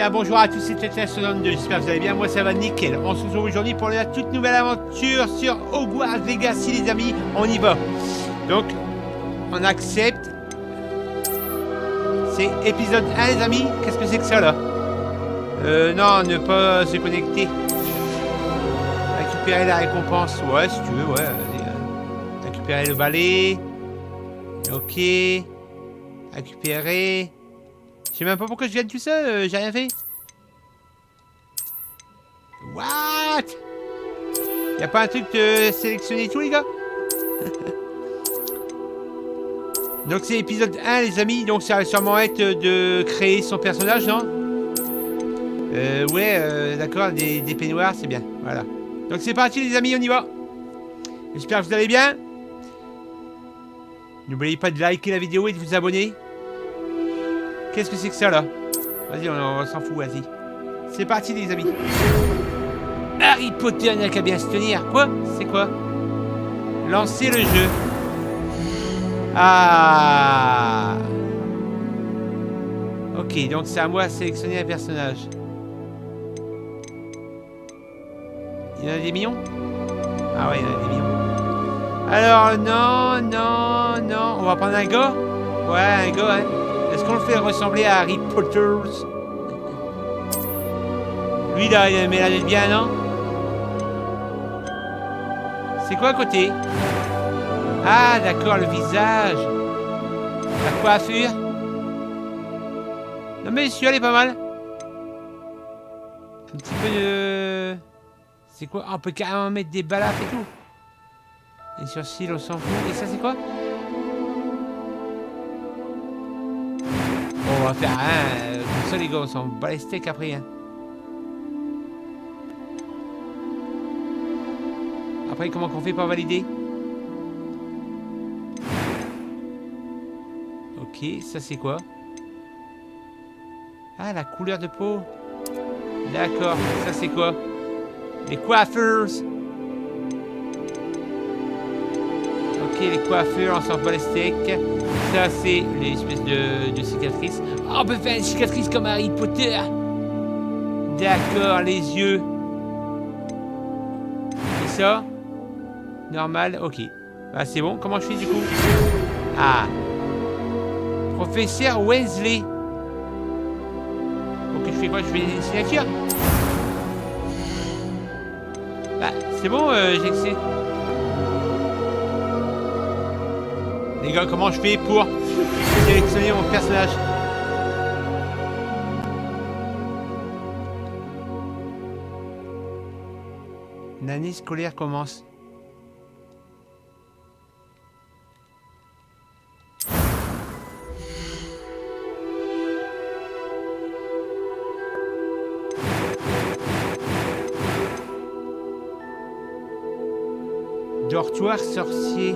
bien, bonjour à tous, c'est Tetla62, j'espère que vous allez bien, moi ça va nickel. On se retrouve aujourd'hui pour la toute nouvelle aventure sur Hogwarts Legacy les amis, on y va. Donc, on accepte. C'est épisode 1 les amis, qu'est-ce que c'est que ça là? Non, ne pas se connecter. Récupérer la récompense, ouais si tu veux, ouais. Récupérer le balai. Ok. Récupérer. Je sais même pas pourquoi je viens de tout ça, j'ai rien fait. What? Y'a pas un truc de sélectionner tout les gars? Donc c'est épisode 1 les amis, donc ça va sûrement être de créer son personnage, non? Ouais, d'accord, des peignoirs, c'est bien, voilà. Donc c'est parti les amis, on y va. J'espère que vous allez bien. N'oubliez pas de liker la vidéo et de vous abonner. Qu'est-ce que c'est que ça là? Vas-y, on s'en fout, vas-y. C'est parti les amis. Harry Potter n'a qu'à bien se tenir. Quoi? C'est quoi? Lancer le jeu. Ah. Ok, donc c'est à moi de sélectionner un personnage. Il y en a des millions? Ah ouais, il y en a des millions. Alors, non. On va prendre un gars? Ouais, un gars, hein. Est-ce qu'on le fait ressembler à Harry Potter? Lui là, il a l'air d'être bien, non? C'est quoi à côté? Ah, d'accord, le visage. La coiffure. Non mais celui-là, elle est pas mal. Un petit peu de... C'est quoi? On peut carrément mettre des balafres et tout. Les sourcils, on s'en fout. Et ça, c'est quoi? Bon, on va faire un... Comme ça, les gars, on s'en bat les steaks après, hein. Après, comment qu'on fait pour valider? Ok, ça c'est quoi? Ah, la couleur de peau. D'accord, ça c'est quoi? Les coiffeurs. Ok, les coiffeurs, on s'en bat les steaks. Ça c'est les espèces de cicatrices. Oh, on peut faire une cicatrice comme Harry Potter. D'accord, les yeux. Et ça? Normal, ok. Ah, c'est bon, comment je fais du coup? Ah. Professeur Weasley. Ok, je fais quoi? Je fais une signature? Bah, c'est bon, j'ai accès. Les gars, comment je fais pour sélectionner mon personnage? L'année scolaire commence. Dortoir sorcier.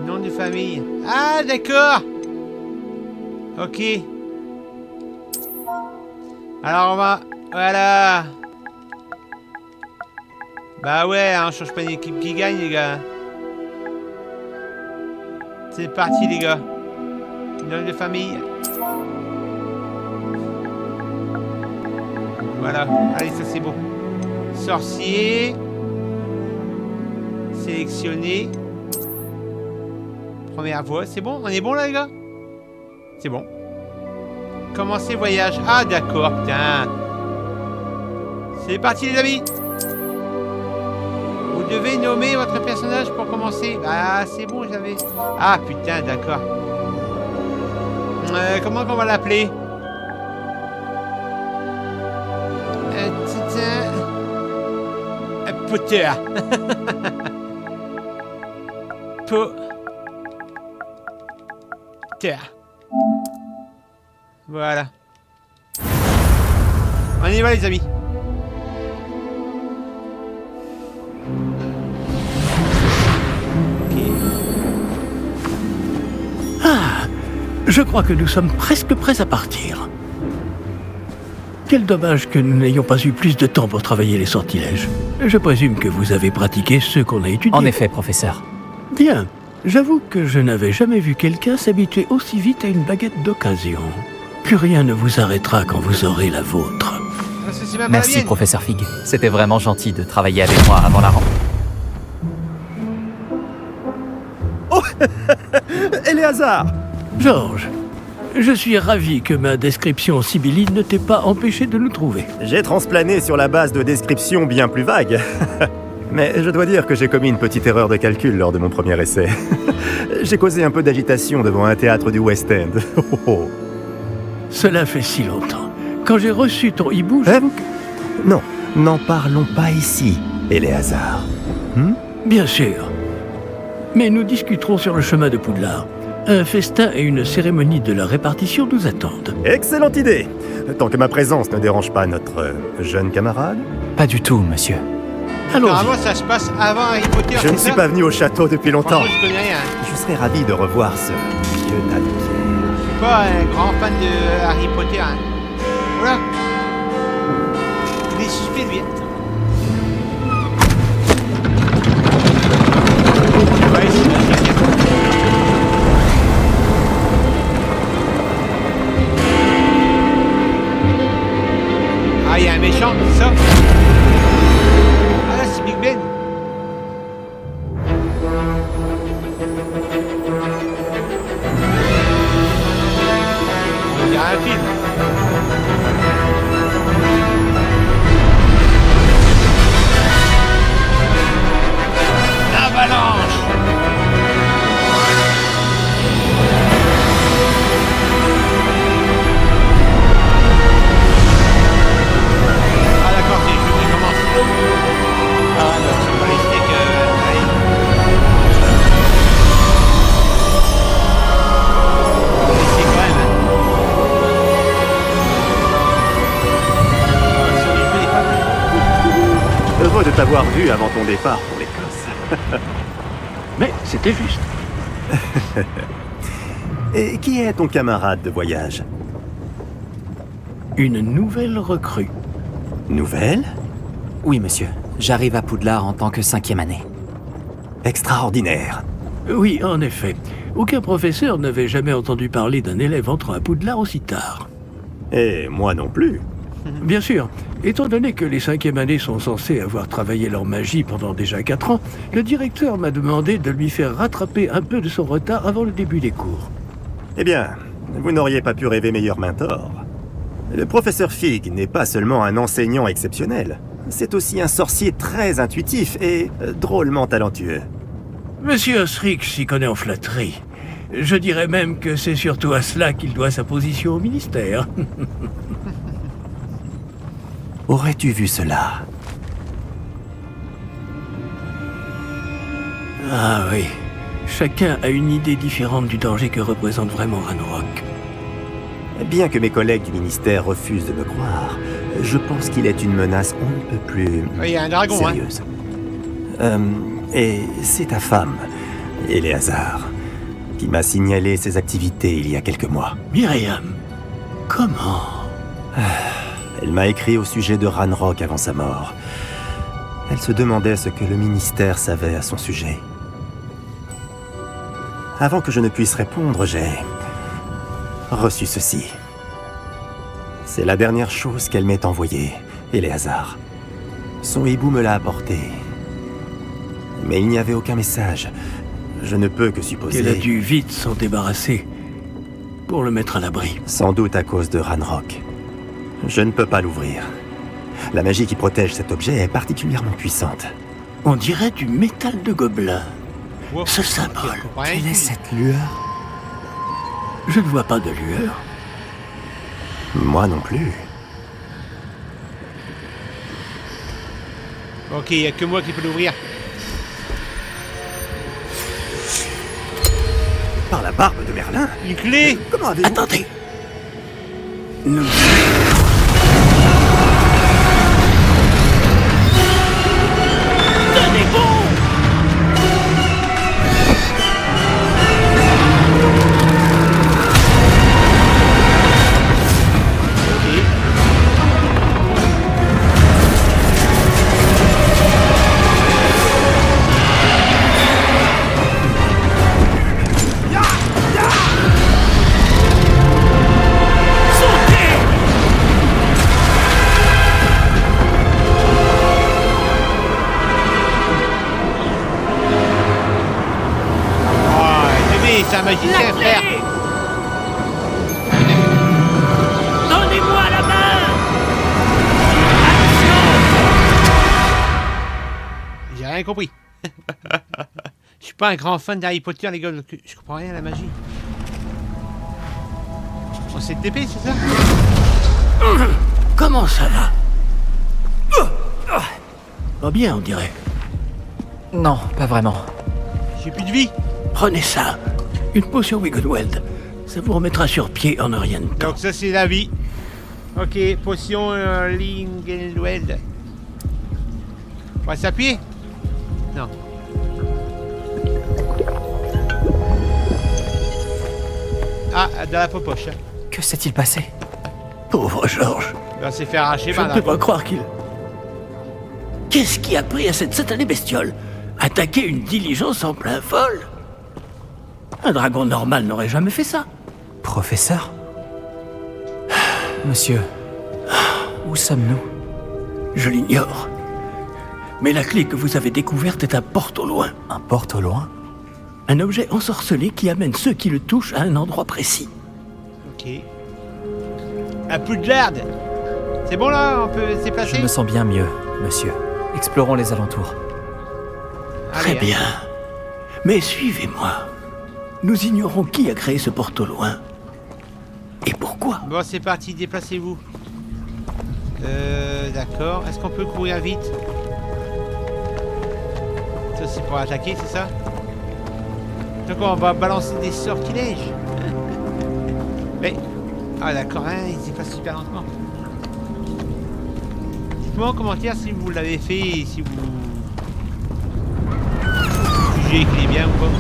Nom de famille. Ah, d'accord. Ok. Alors on va... Voilà. Bah ouais, on change pas d'équipe qui gagne, les gars. C'est parti, les gars. Nom de famille. Voilà. Allez, ça c'est bon. Sorcier. Sélectionner. Première voie, c'est bon? On est bon là les gars? C'est bon. Commencer voyage. Ah d'accord, putain. C'est parti les amis. Vous devez nommer votre personnage pour commencer. Ah c'est bon, j'avais... Ah putain, d'accord. Comment qu'on va l'appeler? Potter. Terre. Voilà. On y va les amis. Okay. Ah, je crois que nous sommes presque prêts à partir. Quel dommage que nous n'ayons pas eu plus de temps pour travailler les sortilèges. Je présume que vous avez pratiqué ceux qu'on a étudiés. En effet, professeur. Bien. J'avoue que je n'avais jamais vu quelqu'un s'habituer aussi vite à une baguette d'occasion. Plus rien ne vous arrêtera quand vous aurez la vôtre. Parce que c'est même pas la Merci, mienne. professeur Fig. C'était vraiment gentil de travailler avec moi avant la rentrée. Éléazar! Georges, je suis ravi que ma description sibylline ne t'ait pas empêché de nous trouver. J'ai transplané sur la base de descriptions bien plus vagues. Mais je dois dire que j'ai commis une petite erreur de calcul lors de mon premier essai. J'ai causé un peu d'agitation devant un théâtre du West End. Oh, oh. Cela fait si longtemps. Quand j'ai reçu ton hibou, j'avoue que... Non, n'en parlons pas ici, Éléazar. Bien sûr. Mais nous discuterons sur le chemin de Poudlard. Un festin et une cérémonie de la répartition nous attendent. Excellente idée! Tant que ma présence ne dérange pas notre jeune camarade. Pas du tout, monsieur. Allons-y. Apparemment, ça se passe avant Harry Potter. Je ne c'est suis ça pas venu au château depuis longtemps. Franchement, je connais rien. Je serais ravi de revoir ce vieux tas de pierres. Je suis pas un grand fan de Harry Potter. Hein. Voilà. Il est suspect, lui. Ouais, c'est bon, c'est bien. Ah, il y a un méchant, c'est ça? Ah, là, c'est Big Ben. On dirait un film. L'avalanche. Ah d'accord, c'est le jeu qui commence. Ah non, c'est pas les steaks. Allez. Les steaks quand même. Hein. Oh, ils sont livrés, les femmes. Heureux de t'avoir vu avant ton départ pour l'Écosse. Mais c'était juste. Et qui est ton camarade de voyage? Une nouvelle recrue. Nouvelle? Oui, monsieur. J'arrive à Poudlard en tant que 5e année. Extraordinaire. Oui, en effet. Aucun professeur n'avait jamais entendu parler d'un élève entrant à Poudlard aussi tard. Et moi non plus. Bien sûr, étant donné que les 5e années sont censées avoir travaillé leur magie pendant déjà 4 ans, le directeur m'a demandé de lui faire rattraper un peu de son retard avant le début des cours. Eh bien, vous n'auriez pas pu rêver meilleur mentor. Le professeur Fig n'est pas seulement un enseignant exceptionnel, c'est aussi un sorcier très intuitif et drôlement talentueux. Monsieur Osric s'y connaît en flatterie. Je dirais même que c'est surtout à cela qu'il doit sa position au ministère. Aurais-tu vu cela? Ah oui, chacun a une idée différente du danger que représente vraiment Ranrock. Bien que mes collègues du ministère refusent de me croire, je pense qu'il est une menace on ne peut plus Il y a un dragon, hein. sérieuse. Et c'est ta femme, Éléazar, qui m'a signalé ses activités il y a quelques mois. Myriam, comment? Elle m'a écrit au sujet de Ranrock avant sa mort. Elle se demandait ce que le ministère savait à son sujet. Avant que je ne puisse répondre, j'ai reçu ceci. C'est la dernière chose qu'elle m'ait envoyée, Éléazar. Son hibou me l'a apporté. Mais il n'y avait aucun message. Je ne peux que supposer... Qu'elle a dû vite s'en débarrasser pour le mettre à l'abri. Sans doute à cause de Ranrock. Je ne peux pas l'ouvrir. La magie qui protège cet objet est particulièrement puissante. On dirait du métal de gobelin. Wow. Ce symbole. Ouais, Quelle est cette lueur? Je ne vois pas de lueur. Moi non plus. Ok, il n'y a que moi qui peux l'ouvrir. Par la barbe de Merlin? Une clé. Comment avez-vous... Attendez. Nous... Tenez bon! c'est un magicien, La clé! frère. Donnez-moi la main! J'ai rien compris. Je suis pas un grand fan d'Harry Potter, les gars. Je comprends rien à la magie. On s'est TP, c'est ça? Comment ça va? Pas bien, on dirait. Non, pas vraiment. J'ai plus de vie. Prenez ça. Une potion Wiggleweld. Ça vous remettra sur pied en un rien de temps. Donc ça, c'est la vie. Ok, potion Lingelweld. On va s'appuyer? Non. Ah, dans la poche. Hein. Que s'est-il passé? Pauvre Georges. On s'est fait arracher Je par ne la peux pas croire qu'il... Qu'est-ce qui a pris à cette satanée bestiole? Attaquer une diligence en plein vol? Un dragon normal n'aurait jamais fait ça. Professeur? Monsieur, où sommes-nous? Je l'ignore. Mais la clé que vous avez découverte est un porte au loin. Un porte au loin? Un objet ensorcelé qui amène ceux qui le touchent à un endroit précis. Ok. À Poudlard. C'est bon là, on peut se déplacer? Je me sens bien mieux, monsieur. Explorons les alentours. Très Allez, bien. Mais suivez-moi. Nous ignorons qui a créé ce porte au loin. Et pourquoi? Bon, c'est parti, déplacez-vous. D'accord. Est-ce qu'on peut courir vite? Ça, c'est pour attaquer, c'est ça? Donc, on va balancer des sortilèges. Mais... Ah, d'accord, hein, il se déplace super lentement. Dites-moi en commentaire si vous l'avez fait et si vous... jugez qu'il est bien ou pas.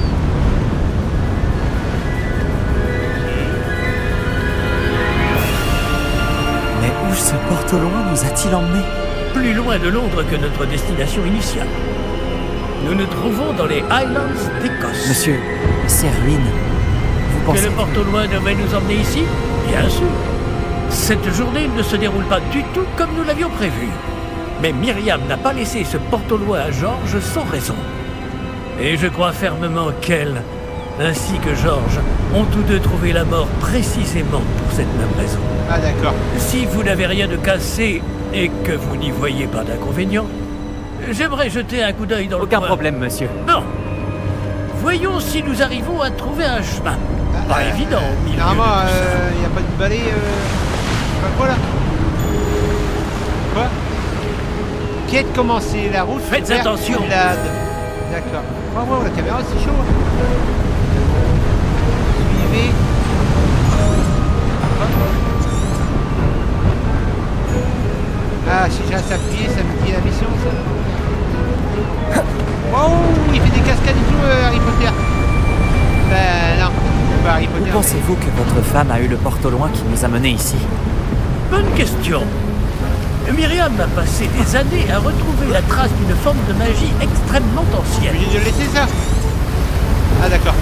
Mais où ce porte au loin nous a-t-il emmenés? Plus loin de Londres que notre destination initiale. Nous nous trouvons dans les Highlands d'Écosse. Monsieur, ces ruines, vous Que pensez... le porte au loin devait nous emmener ici? Bien sûr. Cette journée ne se déroule pas du tout comme nous l'avions prévu. Mais Myriam n'a pas laissé ce porte au loin à Georges sans raison. Et je crois fermement qu'elle, ainsi que Georges, ont tous deux trouvé la mort précisément pour cette même raison. Ah, d'accord. Si vous n'avez rien de cassé et que vous n'y voyez pas d'inconvénient, j'aimerais jeter un coup d'œil dans le Aucun coin. problème, monsieur. Bon. Voyons si nous arrivons à trouver un chemin. Pas évident au milieu. Normalement, de tout ça. il n'y a pas de balai. Pas quoi là? Quoi? Quête commencée, la route. Faites vers attention. Poudlard. D'accord. Oh, wow, la caméra c'est chaud. Suivez. Ah, si je reste appuyé, ça me dit la mission ça. Wow, il fait des cascades et tout, Harry Potter. Ben non, c'est pas Harry Potter. Où pensez-vous que votre femme a eu le porte au loin qui nous a menés ici? Bonne question. Myriam a passé des années à retrouver la trace d'une forme de magie extrêmement ancienne. Obligé de laisser ça. Ah d'accord.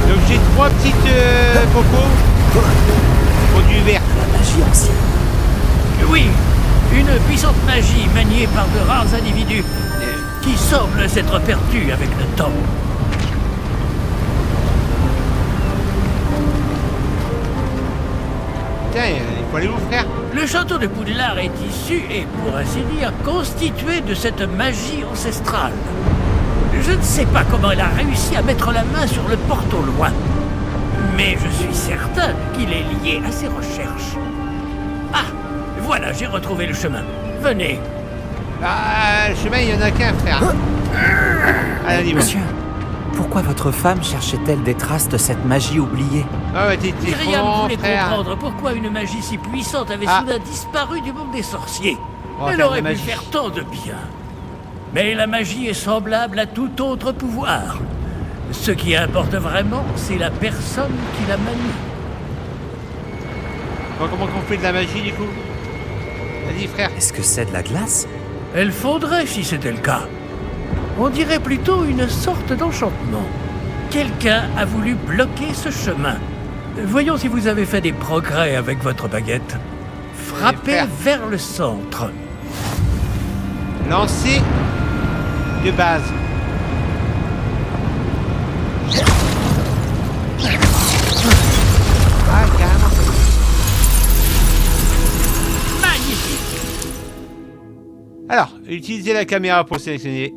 Donc j'ai 3 petites popos. Produits verts. La magie ancienne. Oui, une puissante magie maniée par de rares individus qui semble s'être perdue avec le temps. Putain, il faut aller où, frère? Le château de Poudlard est issu et, pour ainsi dire, constitué de cette magie ancestrale. Je ne sais pas comment elle a réussi à mettre la main sur le porte au loin, mais je suis certain qu'il est lié à ses recherches. Ah, voilà, j'ai retrouvé le chemin. Venez. Ah, le chemin, il y en a qu'un, frère. Allez, on y va. Monsieur, pourquoi votre femme cherchait-elle des traces de cette magie oubliée? Ah ouais, t'es Myriam con, voulait frère. comprendre pourquoi une magie si puissante avait Ah. soudain disparu du monde des sorciers. Oh, Elle faire aurait de la pu magie. faire tant de bien. Mais la magie est semblable à tout autre pouvoir. Ce qui importe vraiment, c'est la personne qui la manie. Bon, comment qu'on fait de la magie, du coup? Vas-y, frère. Est-ce que c'est de la glace? Elle faudrait si c'était le cas. On dirait plutôt une sorte d'enchantement. Quelqu'un a voulu bloquer ce chemin. Voyons si vous avez fait des progrès avec votre baguette. Frappez frère. vers le centre. Lancer de base. carrément. Magnifique. Alors, utilisez la caméra pour sélectionner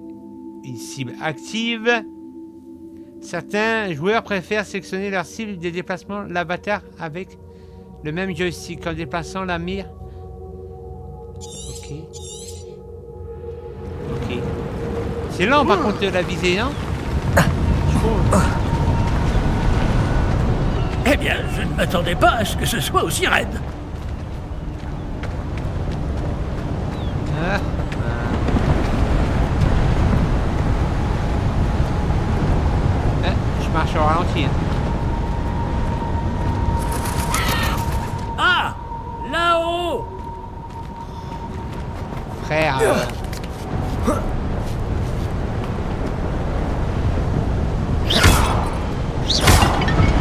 une cible active. Certains joueurs préfèrent sélectionner leur cible des déplacements l'avatar avec le même joystick en déplaçant la mire. Ok. Ok. C'est lent par contre de la visée, non? Je trouve. Eh bien, je ne m'attendais pas à ce que ce soit aussi raide. Ah. Je marche au ralenti. Hein. Ah, là-haut. Frère.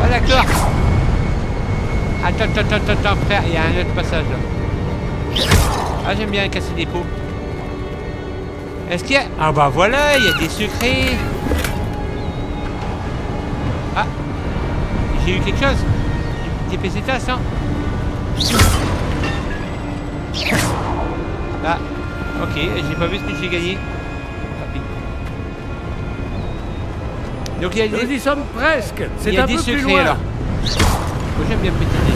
Ah d'accord. Attends, frère, il y a un autre passage là. Ah, j'aime bien casser des pots. Est-ce qu'il y a... Ah bah voilà, il y a des secrets. Ah, j'ai eu quelque chose. Des PC tasses, hein. Ah, ok, j'ai pas vu ce que j'ai gagné. Rapide. Donc il y a Nous des... y sommes presque. Il C'est y a un des peu plus secrets loin. alors. Moi j'aime bien petit détail.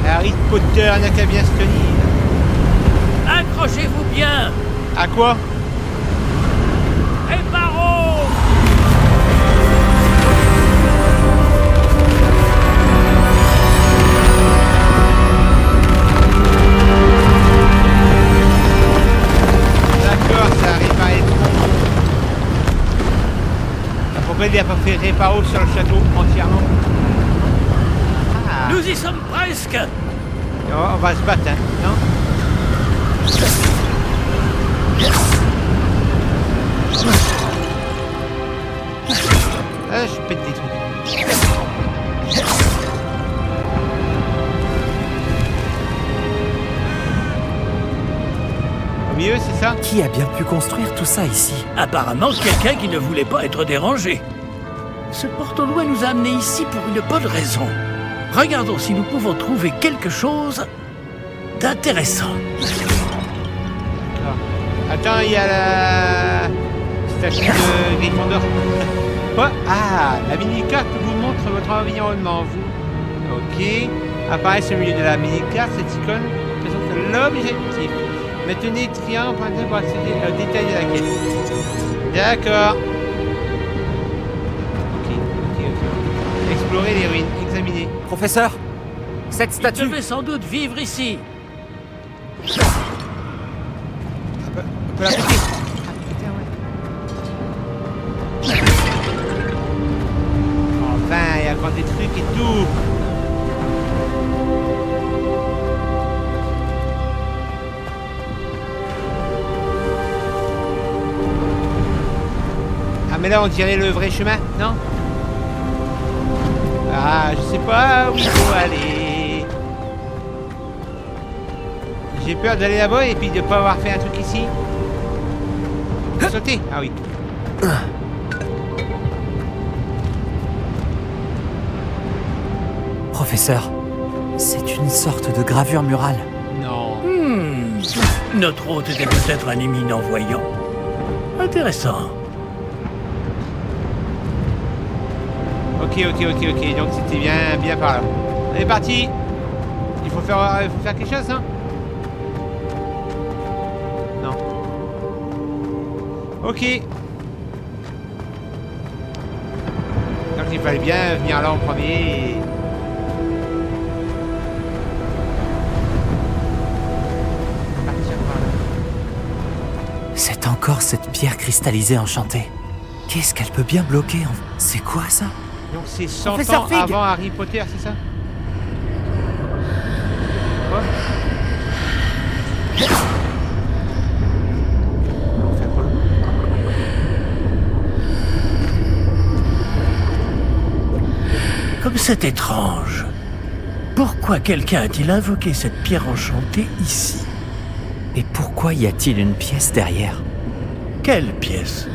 Harry Potter n'a qu'à bien se tenir. Accrochez-vous bien. À quoi? Réparons. D'accord, ça arrive à être bon. Pourquoi il n'a pas fait réparo sur le château entièrement? Ah. Nous y sommes presque. On va se battre, hein, non? Ah, je pète des trucs. Au milieu, c'est ça? Qui a bien pu construire tout ça ici? Apparemment, quelqu'un qui ne voulait pas être dérangé. Ce porte au loin nous a amenés ici pour une bonne raison. Regardons si nous pouvons trouver quelque chose d'intéressant. D'accord. Attends, il y a la statue de Gryffondor. Quoi? Ah, la mini-carte vous montre votre environnement. Vous. Ok. Apparaît au milieu de la mini-carte, cette icône présente l'objectif. Maintenez triangle pour accéder au détail de la quête. D'accord. Ok. Explorer les ruines, examiner. Professeur, cette Il statue... devait sans doute vivre ici. On peut la péter. Ah, putain, ouais. Enfin, il y a encore des trucs et tout. Ah, mais là, on dirait le vrai chemin, non? Ah, je sais pas où il faut aller. J'ai peur d'aller là-bas et puis de pas avoir fait un truc ici. Sauter? Ah oui. Professeur, c'est une sorte de gravure murale. Non. Notre hôte était peut-être un éminent voyant. Intéressant. Ok. Donc c'était bien par là. On est parti. Il faut faire quelque chose, hein? Non. Ok. Donc il fallait bien venir là en premier et... partir par là. C'est encore cette pierre cristallisée enchantée. Qu'est-ce qu'elle peut bien bloquer en... C'est quoi ça? Donc c'est 100 Professeur ans Fig. avant Harry Potter, c'est ça? Quoi? On fait quoi? Comme c'est étrange. Pourquoi quelqu'un a-t-il invoqué cette pierre enchantée ici? Et pourquoi y a-t-il une pièce derrière? Quelle pièce?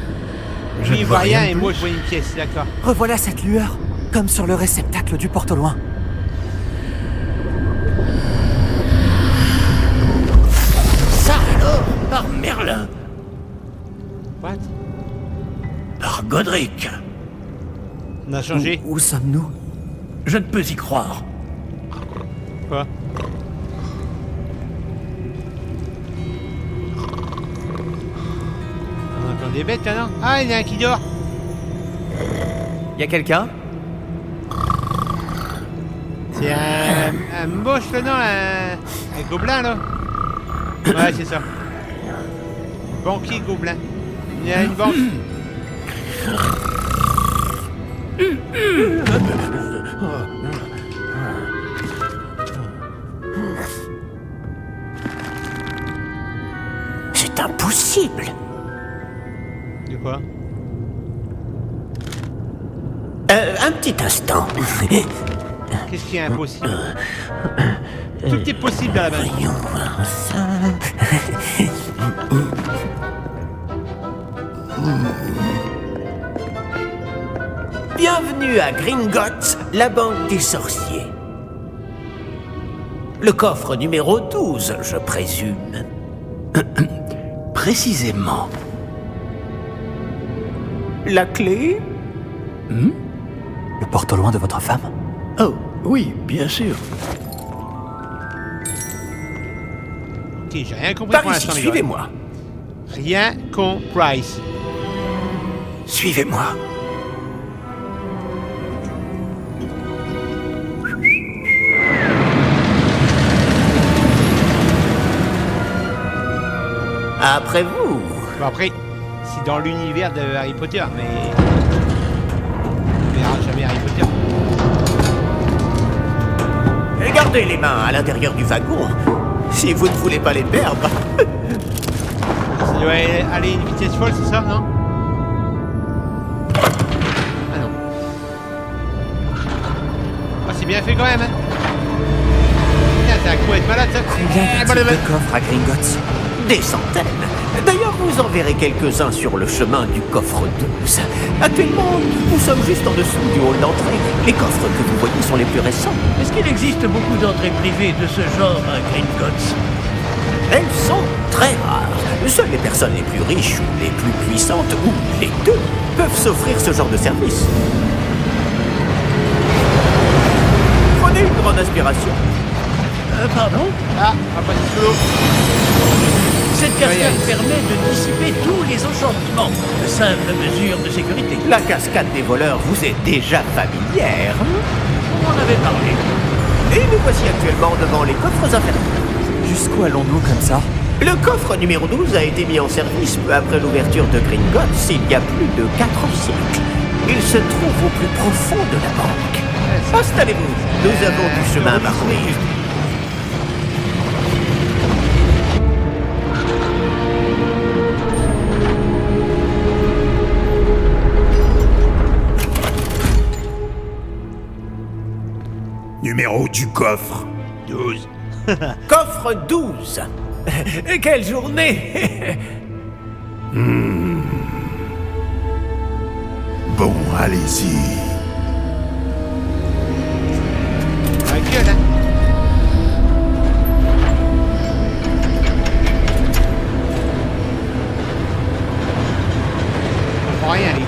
Je Lui, ne il vois voit rien de et moi, plus. je vois une pièce, d'accord. Revoilà cette lueur, comme sur le réceptacle du porte au loin. Ça alors, par Merlin, What? par Godric. On a changé. Où sommes-nous? Je ne peux y croire. Quoi? On entend des bêtes, là, non? Ah, il y en a un qui dort. Y a quelqu'un? C'est un moche, là, non? Un gobelin, là? Ouais, c'est ça. Banquier gobelin. Il y a une banque. C'est impossible. De quoi? Un petit instant. Qu'est-ce qui est impossible? Tout est possible dans la base. Voyons voir ça. Bienvenue à Gringotts, la banque des sorciers. Le coffre numéro 12, je présume. Précisément. La clé? Le porte au loin de votre femme? Oh, oui, bien sûr. Ok, j'ai rien compris Par pour ici, l'instant, les gars. suivez-moi. Rien compris. Suivez-moi. Après vous. Bon, après, c'est dans l'univers de Harry Potter, mais... On verra jamais Harry Potter. Et gardez les mains à l'intérieur du wagon, si vous ne voulez pas les perdre. Ça doit aller à une vitesse folle, c'est ça, non? Ah non. Ah, c'est bien fait quand même, hein? Putain, c'est un coup à être malade, ça. Combien y a-t-il de coffres à Gringotts? Des centaines. D'ailleurs, vous en verrez quelques-uns sur le chemin du coffre 12. Actuellement, nous sommes juste en dessous du hall d'entrée. Les coffres que vous voyez sont les plus récents. Est-ce qu'il existe beaucoup d'entrées privées de ce genre à Gringotts? Elles sont très rares. Seules les personnes les plus riches ou les plus puissantes, ou les deux, peuvent s'offrir ce genre de service. Prenez une grande inspiration. Pardon? Ah, on va passer sous l'eau. Cette cascade permet de dissiper tous les enchantements. Simple mesure de sécurité. La cascade des voleurs vous est déjà familière. On en avait parlé. Et nous voici actuellement devant les coffres infernaux. Jusqu'où allons-nous comme ça? Le coffre numéro 12 a été mis en service peu après l'ouverture de Gringotts il y a plus de 4 siècles. Il se trouve au plus profond de la banque. Installez-vous. Nous avons du chemin à parcourir. Numéro du coffre. 12. Coffre 12. Quelle journée. Bon, allez-y. La gueule, hein? On comprend rien, les gars.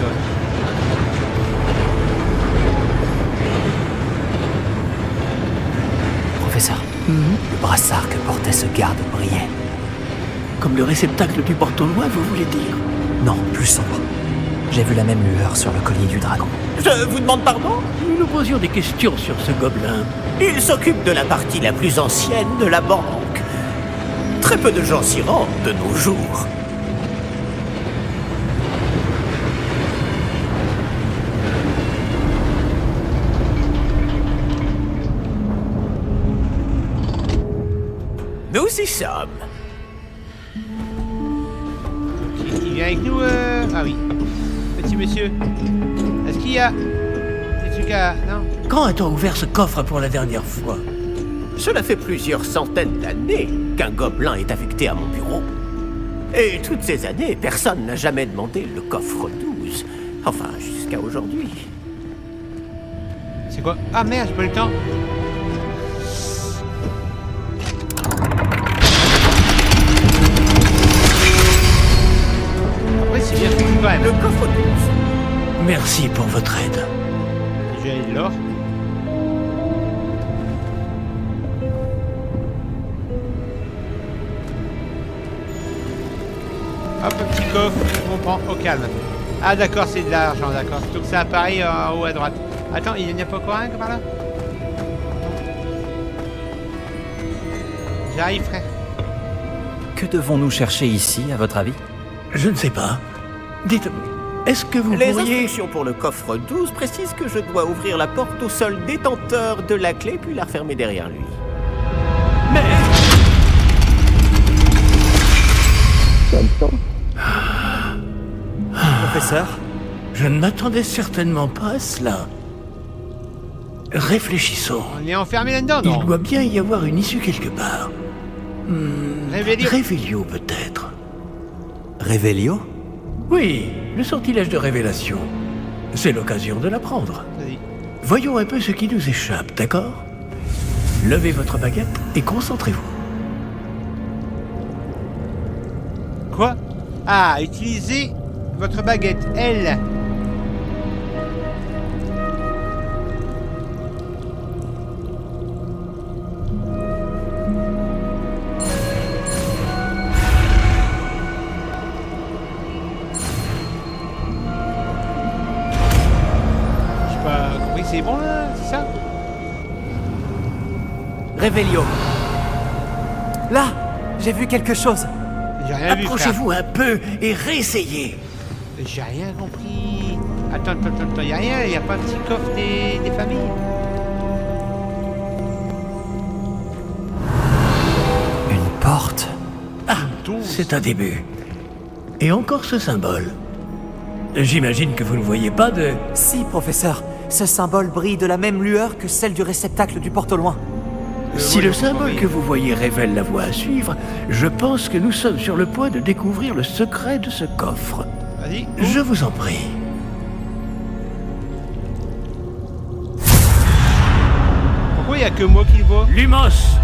Professeur, le brassard que portait ce garde brillait. Comme le réceptacle du porte au loin, vous voulez dire? Non, plus sombre. J'ai vu la même lueur sur le collier du dragon. Je vous demande pardon? Nous nous posions des questions sur ce gobelin. Il s'occupe de la partie la plus ancienne de la banque. Très peu de gens s'y rendent de nos jours. Nous y sommes. Il vient avec nous, Ah oui. Petit monsieur. Est-ce qu'il y a des trucs à... Non? Quand a-t-on ouvert ce coffre pour la dernière fois? Cela fait plusieurs centaines d'années qu'un gobelin est affecté à mon bureau. Et toutes ces années, personne n'a jamais demandé le coffre 12. Enfin, jusqu'à aujourd'hui. C'est quoi? Ah merde, j'ai pas eu le temps. Après, c'est bien foutu quand même. Le coffre 12. Merci pour votre aide. J'ai de l'or. Hop, un petit coffre, on prend au calme. Ah d'accord, c'est de l'argent, d'accord. Donc ça apparaît en haut à droite. Attends, il n'y a pas encore un par là? J'arrive, frère. Que devons-nous chercher ici, à votre avis? Je ne sais pas. Dites, est-ce que vous Les pourriez... instructions pour le coffre 12 précisent que je dois ouvrir la porte au seul détenteur de la clé puis la refermer derrière lui. Mais... Professeur? Je ne m'attendais certainement pas à cela. Réfléchissons. On est enfermé là-dedans, non? Il doit bien y avoir une issue quelque part. Révélio. Révélio, peut-être. Révélio? Oui, le sortilège de révélation. C'est l'occasion de l'apprendre. Vas-y. Voyons un peu ce qui nous échappe, d'accord? Levez votre baguette et concentrez-vous. Quoi? Ah, utilisez votre baguette, L. J'ai pas compris, c'est bon là, c'est ça? Révélio. Là, j'ai vu quelque chose. J'ai rien vu, frère. Approchez-vous un peu et réessayez. J'ai rien compris. Attends, y a rien, y a pas un petit coffre des familles? Une porte. Ah, Douze. c'est un début. Et encore ce symbole. J'imagine que vous ne voyez pas de... Si, professeur. Ce symbole brille de la même lueur que celle du réceptacle du porte au loin. Si moi, le j'ai symbole compris. que vous voyez révèle la voie à suivre, je pense que nous sommes sur le point de découvrir le secret de ce coffre. Vas-y. Je vous en prie. Pourquoi y a que moi qui le vois? Lumos!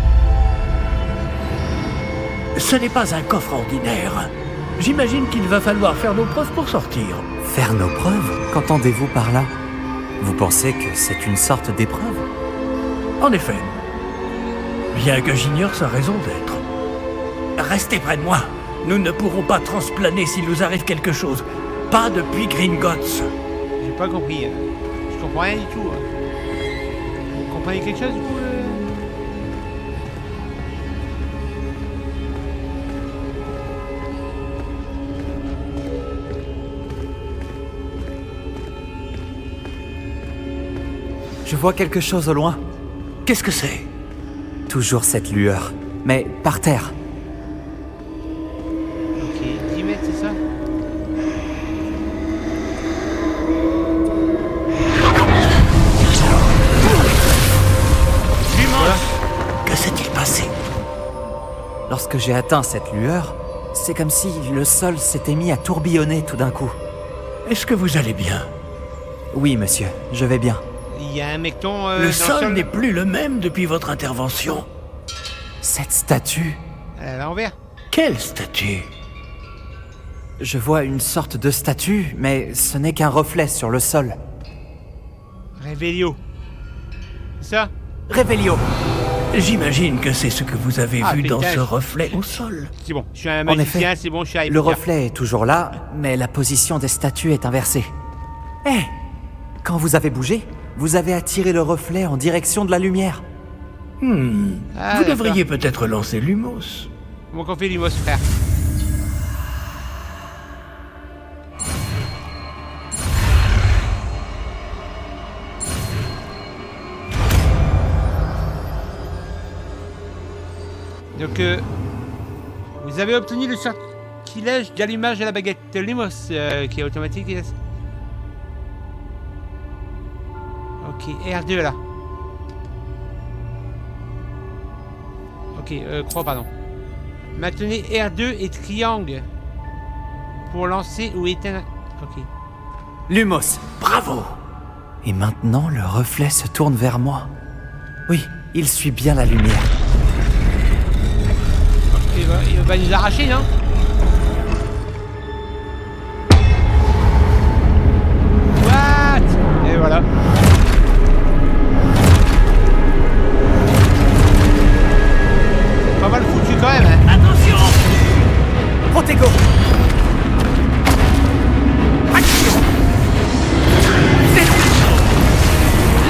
Ce n'est pas un coffre ordinaire. J'imagine qu'il va falloir faire nos preuves pour sortir. Faire nos preuves? Qu'entendez-vous par là? Vous pensez que c'est une sorte d'épreuve? En effet. Bien que j'ignore sa raison d'être. Restez près de moi. Nous ne pourrons pas transplaner s'il nous arrive quelque chose. Pas depuis Gringotts. J'ai pas compris. Je comprends rien du tout. Vous comprenez quelque chose du coup? Je vois quelque chose au loin. Qu'est-ce que c'est? Toujours cette lueur. Mais par terre. Ok, 10 mètres, c'est ça? Que s'est-il passé? Lorsque j'ai atteint cette lueur, c'est comme si le sol s'était mis à tourbillonner tout d'un coup. Est-ce que vous allez bien? Oui, monsieur, je vais bien. Il y a un mecton Le dans sol n'est plus le même depuis votre intervention. Cette statue, à l'envers. Quelle statue? je vois une sorte de statue, mais ce n'est qu'un reflet sur le sol. Révélio. C'est ça? Révélio! J'imagine que c'est ce que vous avez Ah, vu dans putain. ce reflet au sol. C'est bon, je suis un En magicien, effet, c'est bon, je suis arrivé. Le reflet est toujours là, mais la position des statues est inversée. Eh! Quand vous avez bougé, vous avez attiré le reflet en direction de la lumière. Ah, Vous d'accord. devriez peut-être lancer Lumos. Comment qu'on fait Lumos, frère? Donc, vous avez obtenu le sortilège d'allumage de la baguette Lumos, qui est automatique. Ok, R2 là. Ok, croix, pardon. Maintenez R2 et triangle pour lancer ou éteindre. Ok. Lumos. Bravo. Et maintenant, le reflet se tourne vers moi. Oui, il suit bien la lumière. Il va nous arracher, non? What? Et voilà. Pas mal foutu quand même, hein. Attention. Protego. Action.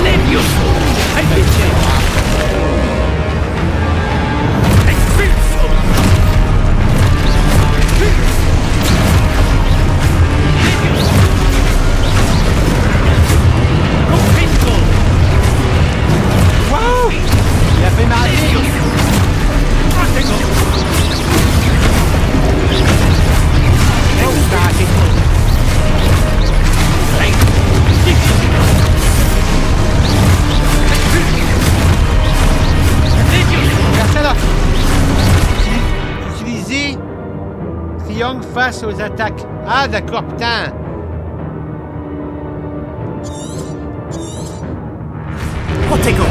Levioso. Expulso. Levioso. Confisco. Waouh! Il a fait marrer. Protego. Oh, il t'a arraché. Regarde ça là. Utilisez triangle face aux attaques. Ah d'accord, putain. Protego.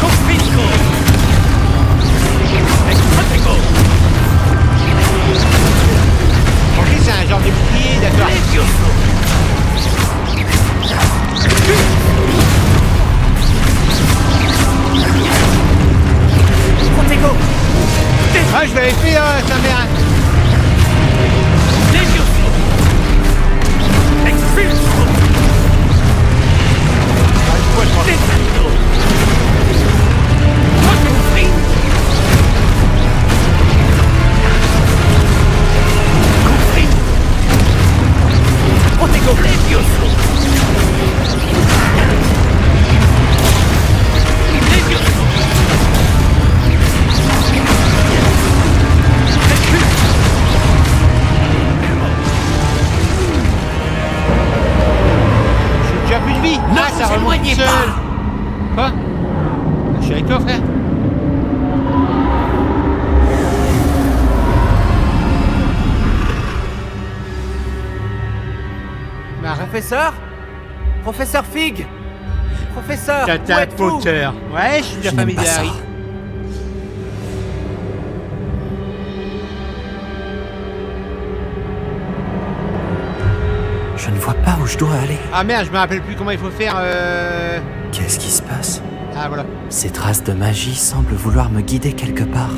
Confisco. Protego. Ok, c'est un genre de bouclier, d'accord. Levioso. Protego. Ah, je l'avais fait, sa mère. Levioso. Expulso. Descendo. Confisco. Protego. Levioso. Levioso. J'ai déjà plus de vie. Ne Ah, ça vous remonte éloignez seul. pas. Quoi? Je suis avec toi, frère. Mais arrête. Professeur? Professeur Fig? Professeur, où Tata êtes-vous? Potter. Ouais, je suis de la Je famille n'aime pas ça. d'Harry. Je ne vois pas où je dois aller. Ah merde, je me rappelle plus comment il faut faire. Qu'est-ce qui se passe? Ah voilà. Ces traces de magie semblent vouloir me guider quelque part.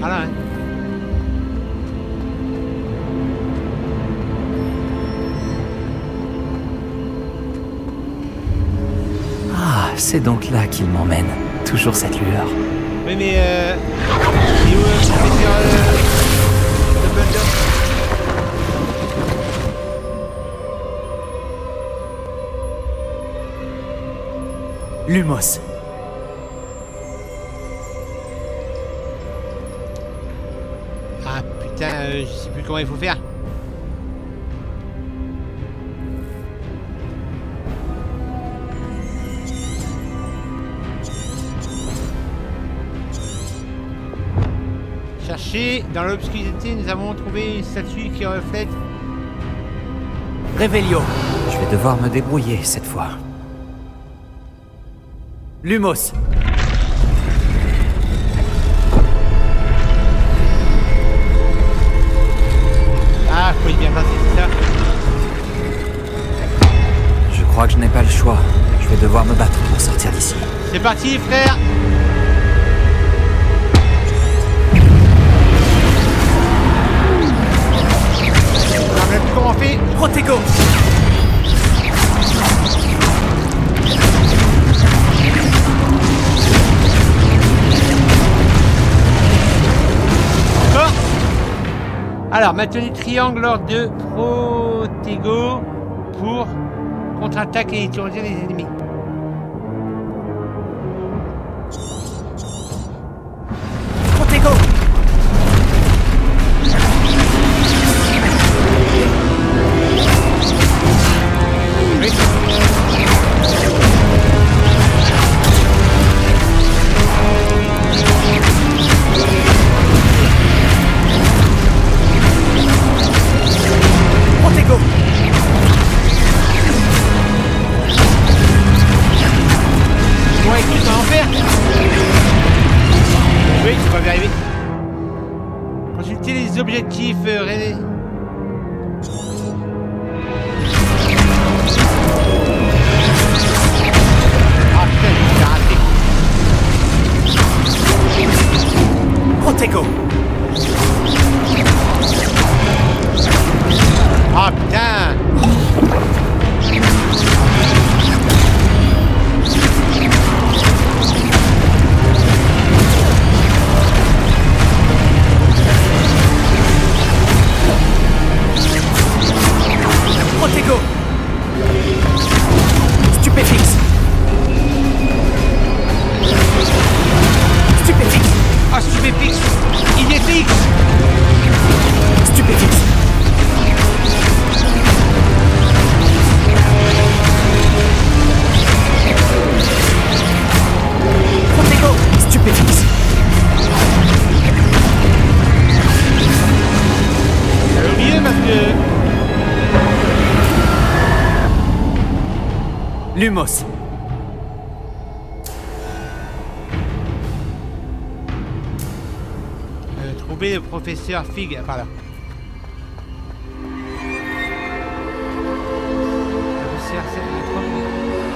Ah là, hein. Ah, c'est donc là qu'il m'emmène. Toujours cette lueur. Oui, mais il est où, professeur Dumbledore? Lumos. Ah putain, je sais plus comment il faut faire. Cherchez, dans l'obscurité, nous avons trouvé une statue qui reflète. Revelio. Je vais devoir me débrouiller cette fois. Lumos. Ah, faut y bien passer, c'est ça. Je crois que je n'ai pas le choix. Je vais devoir me battre pour sortir d'ici. C'est parti, frère. On a même plus comment on fait. Protego. Encore. Alors, maintenez triangle lors de Protego pour contre-attaque et étourdir les ennemis. Protego. Oui. Lumos. Trouver le professeur Fig. Par là.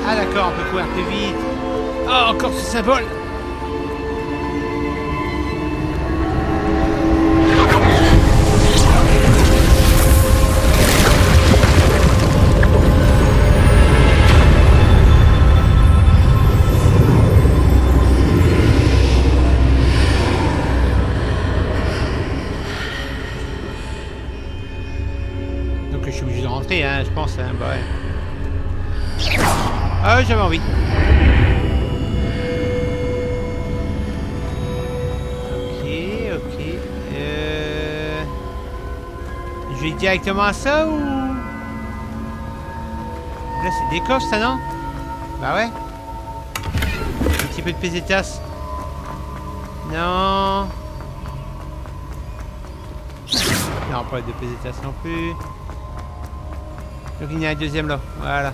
Ah d'accord, on peut courir plus vite. Oh, encore ce symbole. Donc je suis obligé de rentrer, hein, je pense. Hein, bah ouais. Ah, j'avais envie. Ok. Je vais directement à ça ou... Là, c'est des coffres, ça, non? Bah ouais. Un petit peu de pesetas. Non. Non, pas de pesetas non plus. Donc il y a un deuxième là. Voilà.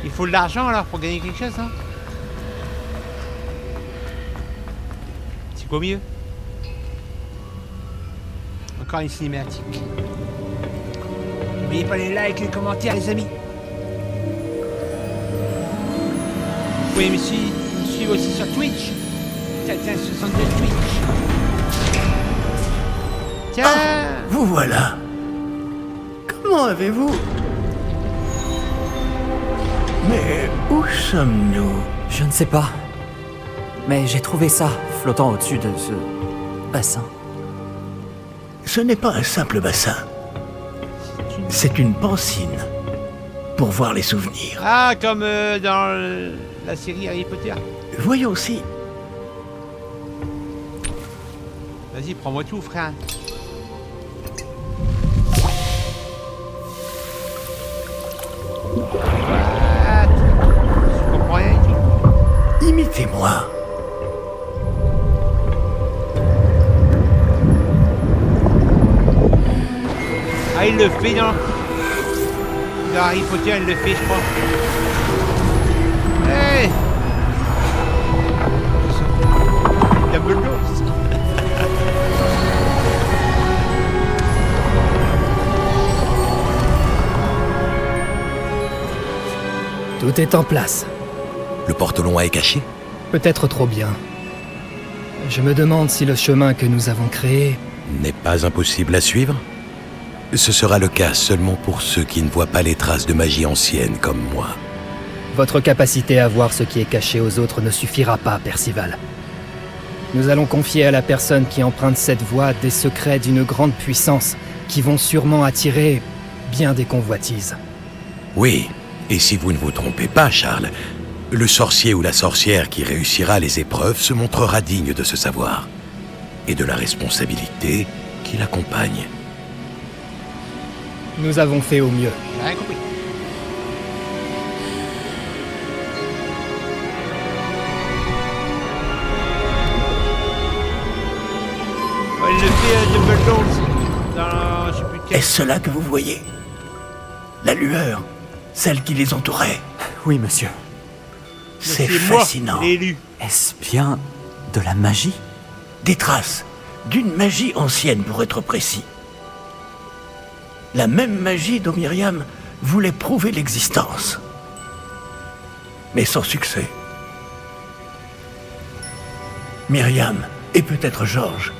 Il faut de l'argent alors pour gagner quelque chose, hein? C'est quoi mieux? Encore une cinématique. N'oubliez pas les likes, les commentaires, les amis. Vous pouvez me suivre aussi sur Twitch. Tata62 Twitch. Tiens! Ah, vous voilà. Comment avez-vous... Mais où sommes-nous? Je ne sais pas. Mais j'ai trouvé ça flottant au-dessus de ce bassin. Ce n'est pas un simple bassin. C'est une pancine. Pour voir les souvenirs. Ah, comme dans la série Harry Potter. Voyons si... Vas-y, prends-moi tout, frère. Je comprends rien du tout. Imitez-moi. Ah, il le fait dans Harry Potter, il le fait, je crois. Hey! Dumbledore. Tout est en place. Le porte-longue est caché? Peut-être trop bien. Je me demande si le chemin que nous avons créé... N'est pas impossible à suivre? Ce sera le cas seulement pour ceux qui ne voient pas les traces de magie ancienne comme moi. Votre capacité à voir ce qui est caché aux autres ne suffira pas, Percival. Nous allons confier à la personne qui emprunte cette voie des secrets d'une grande puissance qui vont sûrement attirer bien des convoitises. Oui, et si vous ne vous trompez pas, Charles, le sorcier ou la sorcière qui réussira les épreuves se montrera digne de ce savoir et de la responsabilité qui l'accompagne. Nous avons fait au mieux. J'ai rien compris. Oh, il le fait Dumbledore dans... je sais plus quel... Est-ce cela que vous voyez? La lueur, celle qui les entourait. Oui, monsieur. C'est moi, fascinant. l'élu. Est-ce bien de la magie? Des traces d'une magie ancienne, pour être précis. La même magie dont Myriam voulait prouver l'existence. Mais sans succès. Myriam, et peut-être Georges,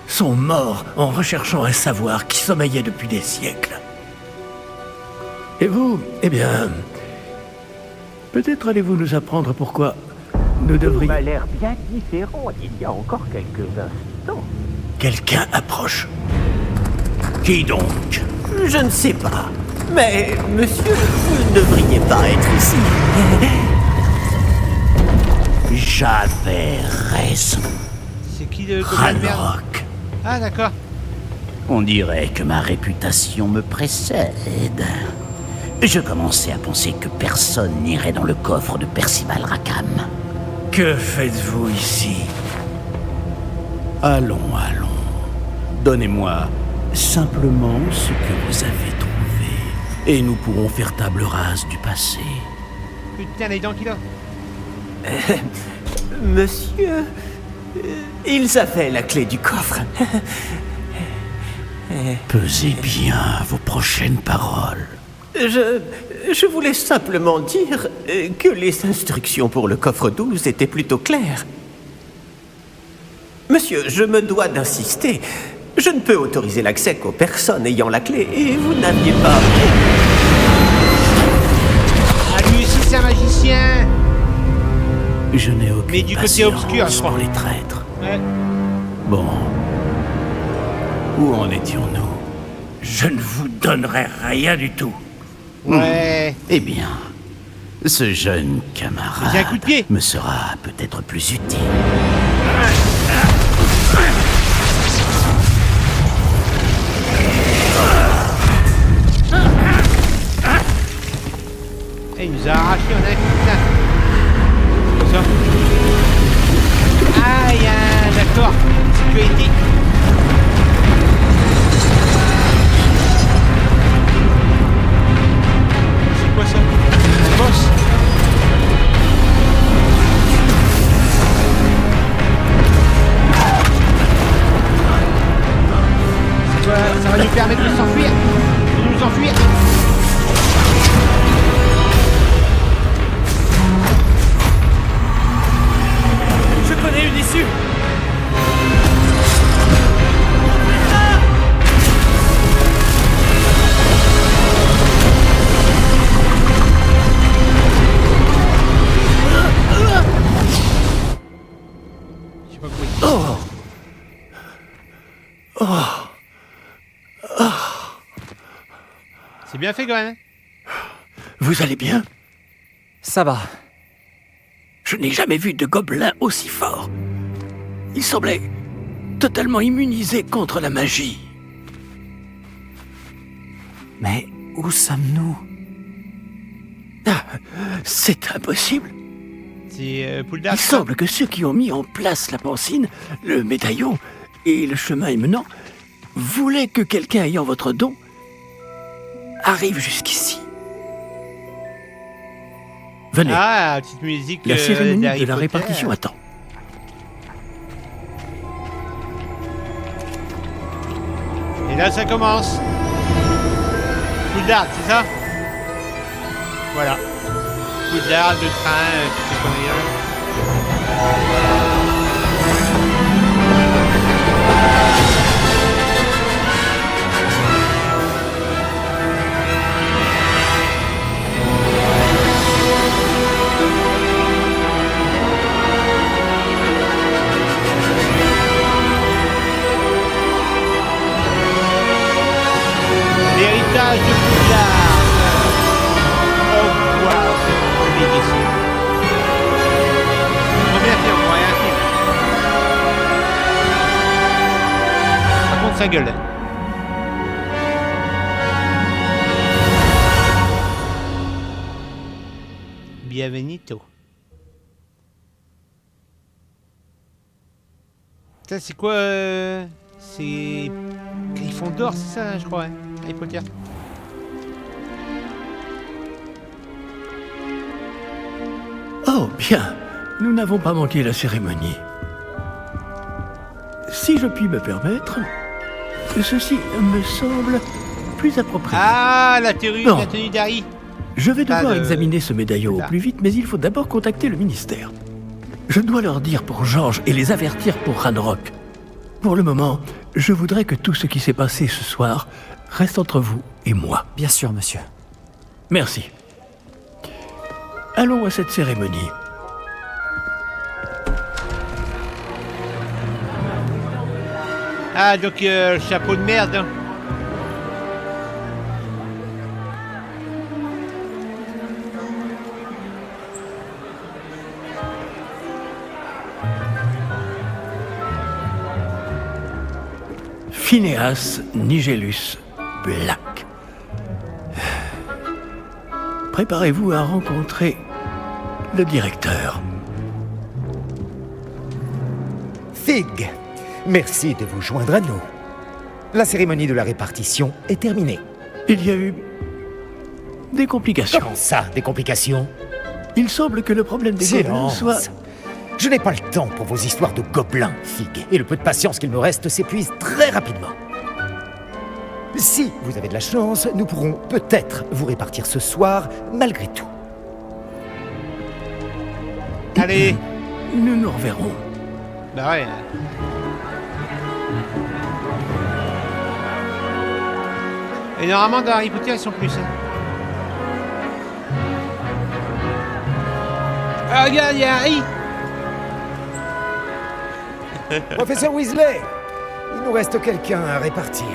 sont morts en recherchant un savoir qui sommeillait depuis des siècles. Et vous, eh bien... Peut-être allez-vous nous apprendre pourquoi nous devrions... m'a l'air bien différent il y a encore quelques instants. Quelqu'un approche. Qui donc? Je ne sais pas. Mais, monsieur, vous ne devriez pas être ici. J'avais raison. C'est qui le gobelin de merde? Ranrock. Ah, d'accord. On dirait que ma réputation me précède. Je commençais à penser que personne n'irait dans le coffre de Percival Rackham. Que faites-vous ici? Allons. Donnez-moi simplement ce que vous avez trouvé. et nous pourrons faire table rase du passé. Putain, les dents qu'il a. Monsieur, il savait la clé du coffre. Pesez bien vos prochaines paroles. Je voulais simplement dire que les instructions pour le coffre 12 étaient plutôt claires. Monsieur, je me dois d'insister. Je ne peux autoriser l'accès qu'aux personnes ayant la clé, et vous n'aviez pas... Ah, lui aussi, c'est un magicien. Je n'ai aucune Mais du côté patience obscur, je crois. pour les traîtres. Ouais. Bon. Où en étions-nous? Je ne vous donnerai rien du tout. Ouais. Eh bien, ce jeune camarade J'ai un coup de pied. me sera peut-être plus utile. Eh, il nous a arraché, on a un coup de teint. Comme ça. Ah, il y a un... D'accord. Sécurité. C'est quoi ça? Un boss? C'est quoi? Ça va nous permettre de s'enfuir? De nous enfuir? Je connais une issue. Je sais pas quoi. C'est bien fait quand même. Vous allez bien? Ça va. Je n'ai jamais vu de gobelin aussi fort. Il semblait totalement immunisé contre la magie. Mais où sommes-nous? Ah, c'est impossible. C'est Pouldar. Il semble que ceux qui ont mis en place la pancine, le médaillon et le chemin émenant voulaient que quelqu'un ayant votre don arrive jusqu'ici. Venez, Ah, petite musique. la cérémonie d'Harry de la Potter. répartition attend. Et là, ça commence. Pouldar, c'est ça? Voilà. Pouldar, de train, toutes ces conneries-là. L'héritage de Pouldar. Hogwarts Legacy. Trop bien fait, on voit rien faire. Par contre, sa gueule. Bienvenido. Ça, c'est quoi C'est Gryffondor, c'est ça, je crois, hein, Harry Potter. Oh, bien. Nous n'avons pas manqué la cérémonie. Si je puis me permettre, ceci me semble plus approprié. Ah, la tenue, Non. la tenue d'Harry. Je vais devoir de- examiner ce médaillon au Là. plus vite, mais il faut d'abord contacter le ministère. Je dois leur dire pour Georges et les avertir pour Ranrock. Pour le moment, je voudrais que tout ce qui s'est passé ce soir reste entre vous et moi. Bien sûr, monsieur. Merci. Allons à cette cérémonie. Ah, donc le chapeau de merde. Hein. Phineas Nigellus Black. Préparez-vous à rencontrer le directeur. Fig, merci de vous joindre à nous. La cérémonie de la répartition est terminée. Il y a eu Des complications. Comment ça, des complications? Il semble que le problème des gobelins Silence. soit... Je n'ai pas le temps pour vos histoires de gobelins, Fig. Et le peu de patience qu'il me reste s'épuise très rapidement. Si vous avez de la chance, nous pourrons peut-être vous répartir ce soir, malgré tout. Allez. Nous nous reverrons. Bah ouais. Et normalement dans Harry Potter ils sont plus. Ah regarde, il y a Harry. Professeur Weasley, il nous reste quelqu'un à répartir.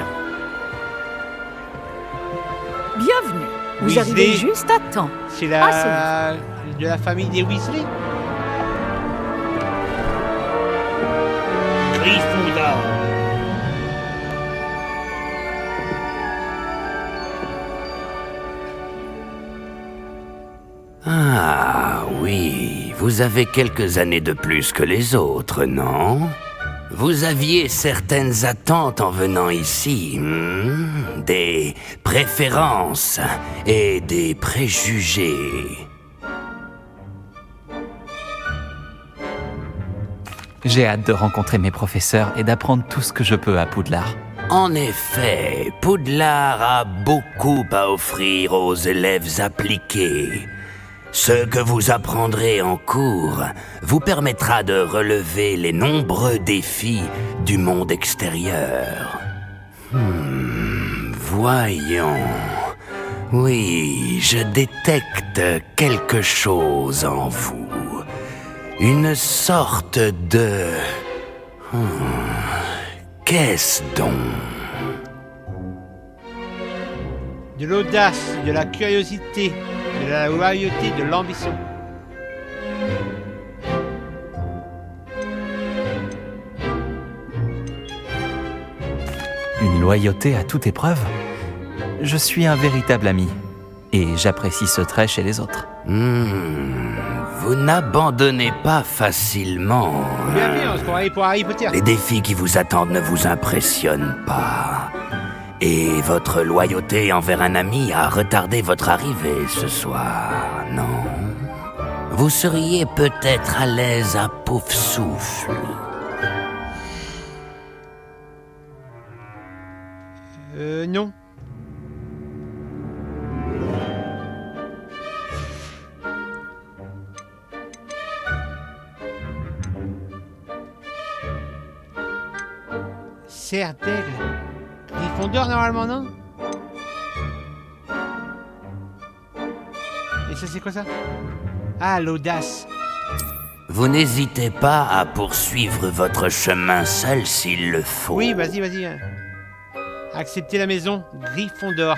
Bienvenue. Vous Weasley. arrivez juste à temps. C'est la... de la famille des Weasley. Gryffondor. Ah oui, vous avez quelques années de plus que les autres, non? Vous aviez certaines attentes en venant ici, des préférences et des préjugés. J'ai hâte de rencontrer mes professeurs et d'apprendre tout ce que je peux à Poudlard. En effet, Poudlard a beaucoup à offrir aux élèves appliqués. Ce que vous apprendrez en cours vous permettra de relever les nombreux défis du monde extérieur. Voyons. Oui, je détecte quelque chose en vous. Une sorte de... Qu'est-ce donc? De l'audace, de la curiosité, de la loyauté, de l'ambition. Une loyauté à toute épreuve? Je suis un véritable ami. Et j'apprécie ce trait chez les autres. Vous n'abandonnez pas facilement. Bien vu, on se croirait pour Harry Potter. Les défis qui vous attendent ne vous impressionnent pas. Et votre loyauté envers un ami a retardé votre arrivée ce soir, non? Vous seriez peut-être à l'aise à Poufsouffle. Non. Serre d'aigle. Gryffondor normalement, non? Et ça c'est quoi ça? Ah, l'audace. Vous n'hésitez pas à poursuivre votre chemin seul s'il le faut. Oui, vas-y, vas-y. Acceptez la maison, Gryffondor.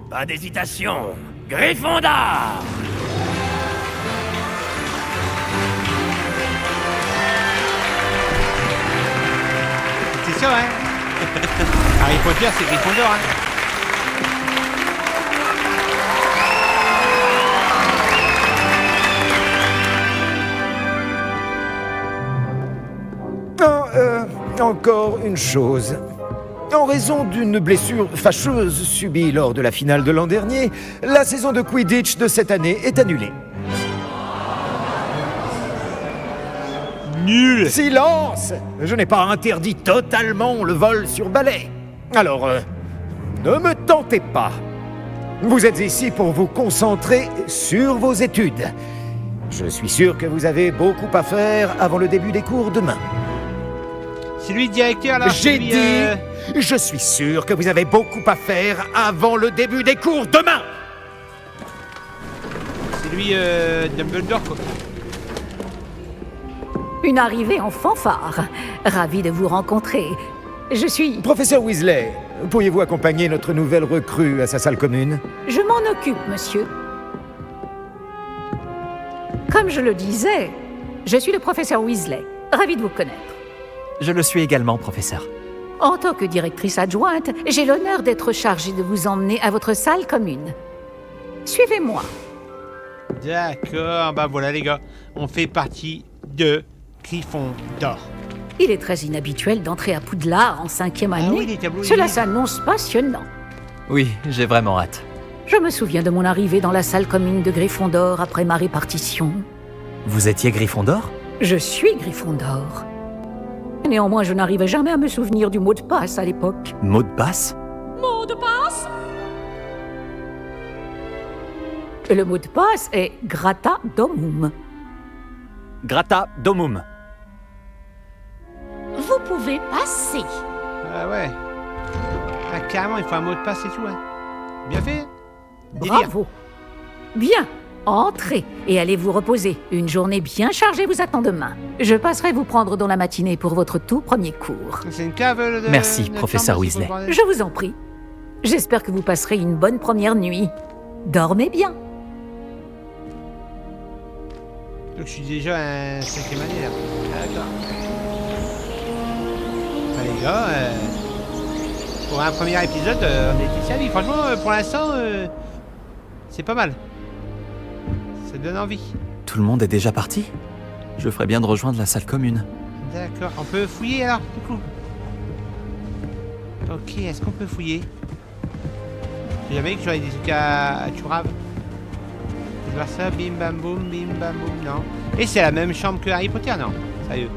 Pas d'hésitation, Gryffondor! C'est ça, hein? Harry Potter, c'est Gryffondor, hein? Encore une chose. En raison d'une blessure fâcheuse subie lors de la finale de l'an dernier, la saison de Quidditch de cette année est annulée. Nul! Silence! Je n'ai pas interdit totalement le vol sur balai. Alors, ne me tentez pas. Vous êtes ici pour vous concentrer sur vos études. Je suis sûr que vous avez beaucoup à faire avant le début des cours demain. C'est lui le directeur là. J'ai dit, je suis sûr que vous avez beaucoup à faire avant le début des cours demain. C'est lui Dumbledore quoi. Une arrivée en fanfare. Ravi de vous rencontrer. Je suis... Professeur Weasley, pourriez-vous accompagner notre nouvelle recrue à sa salle commune? Je m'en occupe, monsieur. Comme je le disais, je suis le professeur Weasley. Ravi de vous connaître. Je le suis également, professeur. En tant que directrice adjointe, j'ai l'honneur d'être chargée de vous emmener à votre salle commune. Suivez-moi. D'accord, bah voilà les gars, on fait partie de Gryffondor. Il est très inhabituel d'entrer à Poudlard en 5e année. oui, les tableaux, Cela oui. s'annonce passionnant. Oui, j'ai vraiment hâte. Je me souviens de mon arrivée dans la salle commune de Gryffondor après ma répartition. Vous étiez Gryffondor? Je suis Gryffondor. Néanmoins, je n'arrivais jamais à me souvenir du mot de passe à l'époque. Mot de passe? Mot de passe? Le mot de passe est Grata Domum. Grata Domum. Vous pouvez passer. Ah ouais. Ah, carrément, il faut un mot de passe et tout. Hein. Bien fait. Délire. Bravo. Bien. Entrez et allez vous reposer. Une journée bien chargée vous attend demain. Je passerai vous prendre dans la matinée pour votre tout premier cours. C'est une cave de... Merci, de professeur chambre, c'est Weasley. pour le bordel. Je vous en prie. J'espère que vous passerez une bonne première nuit. Dormez bien. Donc je suis déjà un 5e année là. Ah, d'accord. Bah, les gars, pour un premier épisode, on a été servis. Franchement, pour l'instant, c'est pas mal. Ça donne envie. Tout le monde est déjà parti? Je ferais bien de rejoindre la salle commune. D'accord. On peut fouiller alors, du coup? Ok, est-ce qu'on peut fouiller? J'ai jamais que j'aurais des trucs à Chourave. Je vais voir ça, bim bam boum, non. Et c'est la même chambre que Harry Potter, non? Sérieux.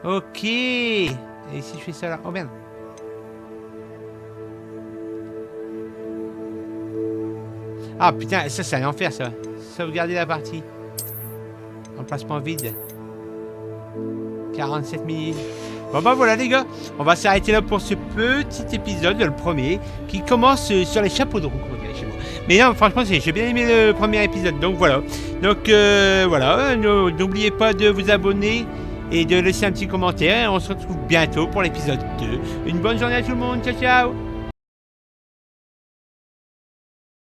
Ok. Et si je fais ça là? Oh merde. Ah putain, ça c'est un enfer ça. Sauvegarder la partie. Emplacement vide. 47 minutes. Bon bah voilà les gars, on va s'arrêter là pour ce petit épisode, le premier, qui commence sur les chapeaux de roue, comme on dirait chez moi. Mais non, franchement, j'ai bien aimé le premier épisode, donc voilà. Donc voilà, n'oubliez pas de vous abonner et de laisser un petit commentaire. On se retrouve bientôt pour l'épisode 2. Une bonne journée à tout le monde, ciao ciao.